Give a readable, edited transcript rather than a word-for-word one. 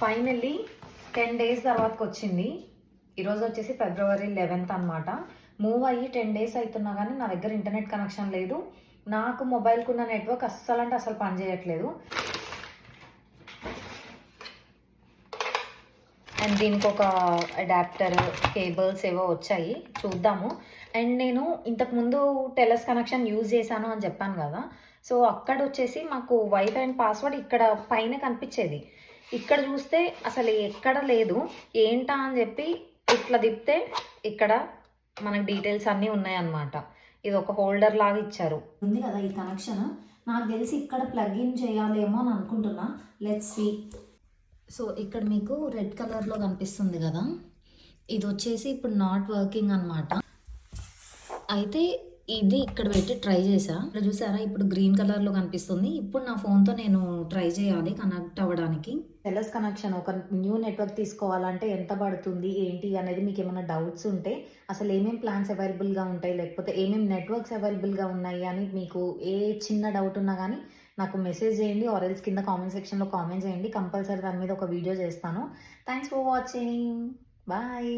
Finally 10 days తర్వాతకి వచ్చింది. ఈరోజు వచ్చేసి ఫిబ్రవరి 11th అనమాట. మూవ్ అయ్యి 10 డేస్ అవుతున్నా కానీ నా దగ్గర ఇంటర్నెట్ కనెక్షన్ లేదు. నాకు మొబైల్కి ఉన్న నెట్వర్క్ అస్సలు అంటే అసలు పనిచేయట్లేదు. అండ్ దీనికి ఒక అడాప్టర్, కేబుల్స్ ఏవో వచ్చాయి, చూద్దాము. అండ్ నేను ఇంతకుముందు టెలస్ కనెక్షన్ యూజ్ చేశాను అని చెప్పాను కదా. సో అక్కడ వచ్చేసి మాకు వైఫై అండ్ పాస్వర్డ్ ఇక్కడ పైన కనిపించేది. ఇక్కడ చూస్తే అసలు ఎక్కడ లేదు. ఏంటా అని చెప్పి ఇట్లా తిప్పితే ఇక్కడ మనకు డీటెయిల్స్ అన్నీ ఉన్నాయన్నమాట. ఇది ఒక హోల్డర్ లాగా ఇచ్చారు. ఉంది కదా ఈ కనెక్షన్, నాకు తెలిసి ఇక్కడ ప్లగ్ ఇన్ చేయాలేమో అని అనుకుంటున్నా. Let's see. సో ఇక్కడ మీకు రెడ్ కలర్లో కనిపిస్తుంది కదా, ఇది వచ్చేసి ఇప్పుడు నాట్ వర్కింగ్ అనమాట. అయితే ఇది ఇక్కడ పెట్టి ట్రై చేసా. ఇక్కడ చూసారా, ఇప్పుడు గ్రీన్ కలర్లో కనిపిస్తుంది. ఇప్పుడు నా ఫోన్తో నేను ట్రై చేయాలి కనెక్ట్ అవ్వడానికి. టెలస్ కనెక్షన్ ఒక న్యూ నెట్వర్క్ తీసుకోవాలంటే ఎంత పడుతుంది ఏంటి అనేది మీకు ఏమైనా డౌట్స్ ఉంటే, అసలు ఏమేమి ప్లాన్స్ అవైలబుల్గా ఉంటాయి, లేకపోతే ఏమేమి నెట్వర్క్స్ అవైలబుల్గా ఉన్నాయి అని మీకు ఏ చిన్న డౌట్ ఉన్నా కానీ నాకు మెసేజ్ చేయండి, ఆర్ఎల్స్ కింద కామెంట్ సెక్షన్లో కామెంట్ చేయండి. కంపల్సరీ దాని మీద ఒక వీడియో చేస్తాను. Thanks for watching. బాయ్.